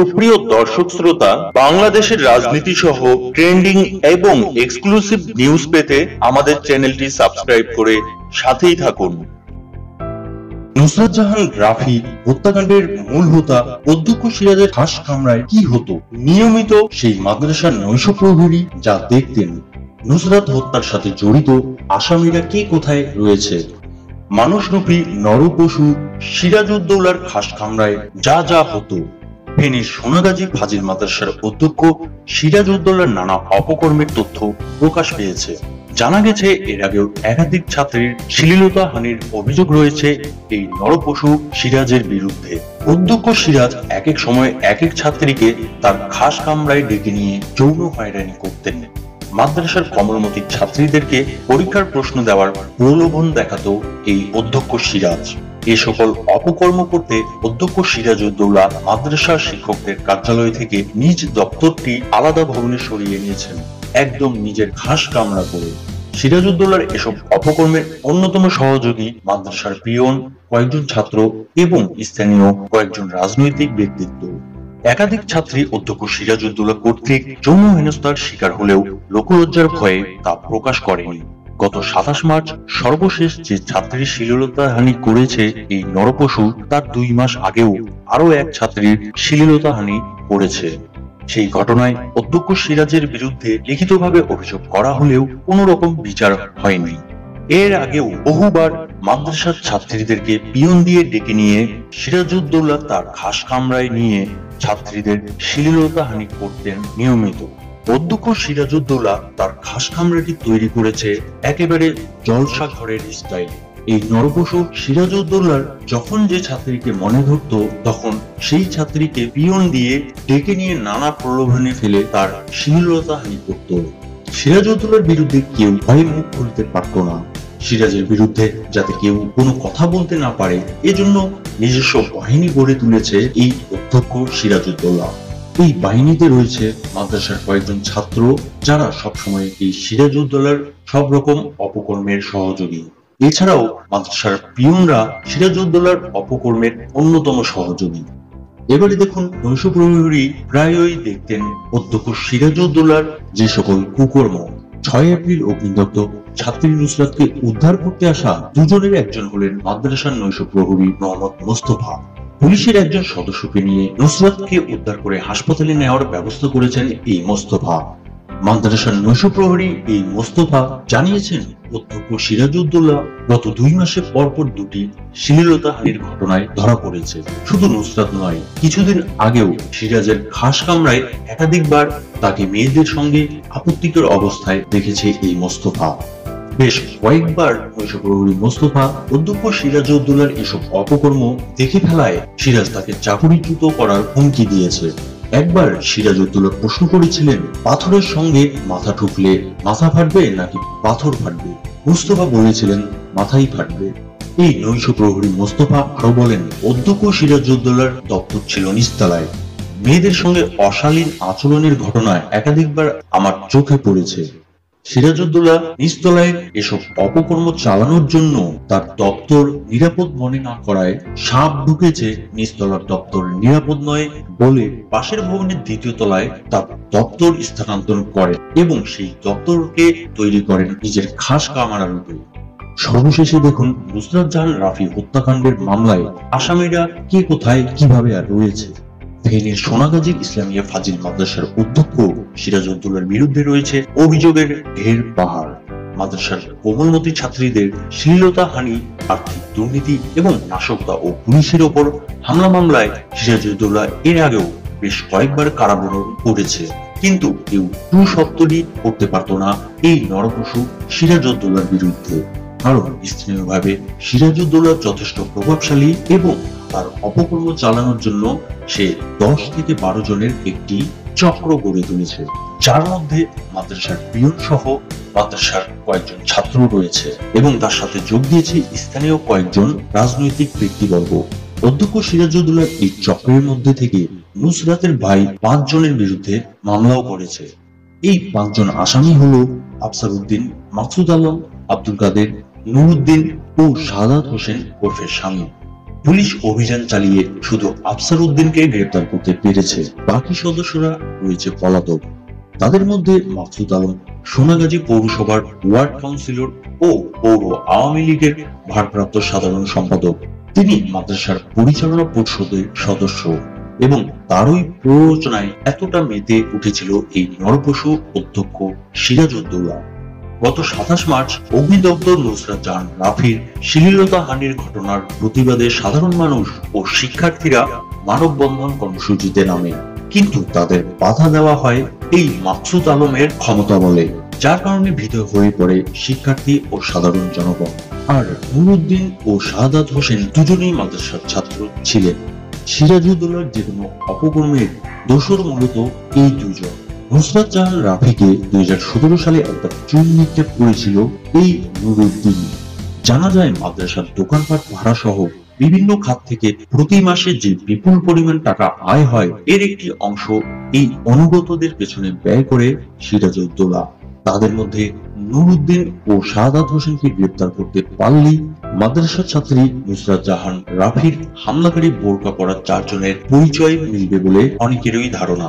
সুপ্রিয় দর্শক শ্রোতা, বাংলাদেশের রাজনীতি সহ ট্রেন্ডিং এবং এক্সক্লুসিভ নিউজ পেতে আমাদের চ্যানেলটি সাবস্ক্রাইব করে সাথেই থাকুন। নুসরাত জাহান রাফি হত্যাকাণ্ডের মূল হোতা অধ্যক্ষ সিরাজের হাঁস কামরায় কি হতো? নিয়মিত সেই মাদ্রাসার নৈশ প্রহরী যা দেখতেন। নুসরাত হত্যার সাথে জড়িত আসামিরা কে কোথায় রয়েছে? মানুষরূপী নরপশু সিরাজউদ্দৌলার খাস কামরায় যা যা হতো। ফেনীর সোনাগাজী ফাজিল মাদ্রাসার অধ্যক্ষ সিরাজউদ্দৌলার নানা অপকর্মের তথ্য প্রকাশ পেয়েছে। জানা গেছে এর আগেও একাধিক ছাত্রীর শ্লীলতাহানির অভিযোগ রয়েছে এই নরপশু সিরাজের বিরুদ্ধে। অধ্যক্ষ সিরাজ এক এক সময় এক এক ছাত্রীকে তার খাস কামরায় ডেকে নিয়ে যৌন হয়রানি করতেন। মাদ্রাসার কমলমতি ছাত্রীদেরকে পরীক্ষার প্রশ্ন দেওয়ার প্রলোভন দেখাতো এই অধ্যক্ষ সিরাজ। এ সকল অপকর্ম করতে অধ্যক্ষ সিরাজউদ্দৌলা মাদ্রাসার শিক্ষকদের কার্যালয় থেকে নিজ দপ্তরটি আলাদা ভবনে সরিয়ে নিয়েছেন, একদম নিজের খাস কামরা করে। সিরাজউদ্দৌলার এসব অপকর্মের অন্যতম সহযোগী মাদ্রাসার পিয়ন, কয়েকজন ছাত্র এবং স্থানীয় কয়েকজন রাজনৈতিক ব্যক্তিত্ব। একাধিক ছাত্রী অধ্যক্ষ সিরাজউদ্দৌলা কর্তৃক যৌন হেনস্থার শিকার হলেও লোকলজ্জার ভয়ে তা প্রকাশ করেনি। গত 27 মার্চ সর্বশেষ যে ছাত্রীর শ্লীলতাহানি করেছে এই নরপশু, তার 2 মাস আগেও আরো এক ছাত্রীর শ্লীলতাহানি করেছে। সেই ঘটনায় অধ্যক্ষ সিরাজের বিরুদ্ধে লিখিতভাবে অভিযোগ করা হলেও কোনো রকম বিচার হয়নি। এর আগেও বহুবার মাদ্রাসার ছাত্রীদেরকে পিয়ন দিয়ে ডেকে নিয়ে সিরাজউদ্দৌলা তার খাস কামরায় নিয়ে ছাত্রীদের শ্লীলতাহানি করতেন নিয়মিত। অধ্যক্ষ সিরাজউদ্দৌলা তার খাস কামরাটি তৈরি করেছে একেবারে জলসা ঘরের স্টাইলে। এই নরপশু সিরাজউদ্দৌলার যখন যে ছাত্রীকে মনে ধরত, তখন সেই ছাত্রীকে পিয়ন দিয়ে ডেকে নিয়ে নানা প্রলোভনে ফেলে তার শ্লীলতাহানি করত। সিরাজউদ্দৌলার বিরুদ্ধে কেউ ভয়ে মুখ খুলতে পারত না। সিরাজের বিরুদ্ধে যাতে কেউ কোনো কথা বলতে না পারে, এজন্য নিজস্ব বাহিনী গড়ে তুলেছে এই অধ্যক্ষ সিরাজউদ্দৌলা। এই বাহিনীতে রয়েছে মাদ্রাসার কয়েকজন ছাত্র, যারা সবসময় এই সিরাজউদ্দৌলার সব রকম অপকর্মের সহযোগী। এছাড়াও মাদ্রাসার পিয়নরা সিরাজউদ্দৌলার অপকর্মের অন্যতম সহযোগী। এবারে দেখুন, নৈশ প্রহরী প্রায়ই দেখতেন অধ্যক্ষ সিরাজউদ্দৌলার যে সকল কুকর্ম। 6 এপ্রিল অগ্নিদগ্ধ ছাত্রী নুসরাতকে উদ্ধার করতে আসা দুজনের একজন হলেন মাদ্রাসার নৈশ প্রহরী মোহাম্মদ মোস্তফা। পুলিশের একজন সদস্যকে নিয়ে নুসরাতকে উদ্ধার করে হাসপাতালে নেওয়ার ব্যবস্থা করেছেন এই মোস্তফা। মাদ্রাসার নৈশ প্রহরী এই মোস্তফা জানিয়েছেন, অধ্যক্ষ সিরাজউদ্দৌলা গত 2 মাসে পরপর 2টি শ্লীলতাহানির ঘটনায় ধরা পড়েছে। শুধু নুসরাত নয়, কিছুদিন আগেও সিরাজের খাস কামরায় একাধিকবার তাকে মেয়েদের সঙ্গে আপত্তিকর অবস্থায় দেখেছে এই মোস্তফা। বেশ কয়েকবার নৈশ প্রহরী মোস্তফা অধ্যক্ষ সিরাজউদ্দৌলার এসব অপকর্ম দেখে ফেলায় সিরাজ তাকে চাকরিচ্যুত করার হুমকি দিয়েছে। একবার সিরাজউদ্দৌলা প্রশ্ন করেছিলেন, পাথরের সঙ্গে মাথা ঠুকলে মাথা ফাটবে নাকি পাথর ফাটবে? মোস্তফা বলেছিলেন, মাথাই ফাটবে। এই নৈশ প্রহরী মোস্তফা আরো বলেন, অধ্যক্ষ সিরাজউদ্দৌলার দপ্তর ছিল নিচতলায়। মেয়েদের সঙ্গে অশালীন আচরণের ঘটনায় একাধিকবার আমার চোখে পড়েছে। সিরাজউদ্দৌলা নিচতলায় এসব অপকর্ম চালানোর জন্য তার দপ্তর নিরাপদ মনে না করায় সাপ ঢুকেছে নিচতলার দপ্তর নিরাপদ নয় বলে পাশের ভবনের 2য় তলায় তার দপ্তর স্থানান্তর করেন এবং সেই দপ্তরকে তৈরি করেন নিজের খাস কামরা রূপে। সর্বশেষে দেখুন, নুসরাত জাহান রাফি হত্যাকাণ্ডের মামলায় আসামিরা কে কোথায় কিভাবে আর রয়েছে। ফেনীর সোনাগাজী ইসলামিয়া ফাজিল মাদ্রাসার অধ্যক্ষ সিরাজউদ্দৌলার বিরুদ্ধে রয়েছে অভিযোগের ঢের পাহাড়। মাদ্রাসার কোমলমতি ছাত্রীদের শ্লীলতাহানি, আর্থিক দুর্নীতি এবং নাশকতা ও পুলিশের ওপর হামলা মামলায় সিরাজউদ্দৌলা এর আগেও বেশ কয়েকবার কারাবরণ করেছে, কিন্তু কেউ টু শব্দটি করতে পারত না এই নরপশু সিরাজউদ্দৌলার বিরুদ্ধে। কারণ স্থানীয়ভাবে সিরাজউদ্দৌলা যথেষ্ট প্রভাবশালী এবং তার অপকর্ম চালানোর জন্য সে 10 থেকে 12 জনের একটি চক্র গড়ে তুলেছে, যার মধ্যে মাদ্রাসার পিয়ন সহ মাদ্রাসার কয়েকজন ছাত্র রয়েছে এবং তার সাথে যোগ দিয়েছে স্থানীয় কয়েকজন রাজনৈতিক ব্যক্তিবর্গ। অধ্যক্ষ সিরাজউদ্দৌলার এই চক্রের মধ্যে থেকে নুসরাতের ভাই 5 জনের বিরুদ্ধে মামলাও করেছে। এই 5 জন আসামি হলো আফসার উদ্দিন, মাকসুদ আলম, আব্দুল কাদের, নুরুদ্দিন ও সাদাত হোসেন ওরফে শামীম। পুলিশ অভিযান চালিয়ে শুধু আফসার উদ্দিনকে গ্রেপ্তার করতে পেরেছে, বাকি সদস্যরা রয়েছে পলাতক। তাদের মধ্যে মাকসুদ আলম সোনাগাজী পৌরসভার ওয়ার্ড কাউন্সিলর ও পৌর আওয়ামী লীগের ভারপ্রাপ্ত সাধারণ সম্পাদক। তিনি মাদ্রাসার পরিচালনা পরিষদের সদস্য এবং তারই প্ররোচনায় এতটা মেতে উঠেছিল এই নরপশু অধ্যক্ষ সিরাজউদ্দৌলা। গত 27 মার্চ অগ্নিদগ্ধ নুসরাত জাহান রাফির শ্লীলতাহানির ঘটনার প্রতিবাদে সাধারণ মানুষ ও শিক্ষার্থীরা মানববন্ধন কর্মসূচিতে নামে, কিন্তু তাদের বাধা দেওয়া হয় এই মাকসুদ আলমের ক্ষমতা বলে, যার কারণে ভীত হয়ে পড়ে শিক্ষার্থী ও সাধারণ জনগণ। আর নুরুদ্দিন ও শাহাদাত হোসেন দুজনেই মাদ্রাসার ছাত্র ছিলেন। সিরাজউদ্দৌলার যে কোনো অপকর্মের দোষর মূলত এই দুজন। নুসরাত জাহান রাফিকে 2017 সালে একটা চুল নিক্ষেপ করেছিল এই নুরুদ্দিন। জানা যায় মাদ্রাসার দোকানপাট ভাড়া সহ বিভিন্ন খাত থেকে প্রতি মাসে যে বিপুল পরিমাণ টাকা আয় হয়, এর একটি অংশ এই অনুগতদের পেছনে ব্যয় করে সিরাজউদ্দৌলা। তাদের মধ্যে নুরুদ্দিন ও শাহাদাত হোসেনকে গ্রেপ্তার করতে পারলেই মাদ্রাসার ছাত্রী নুসরাত জাহান রাফির হামলাকারী বোরকা পরা 4 জনের পরিচয় মিলবে বলে অনেকেরই ধারণা।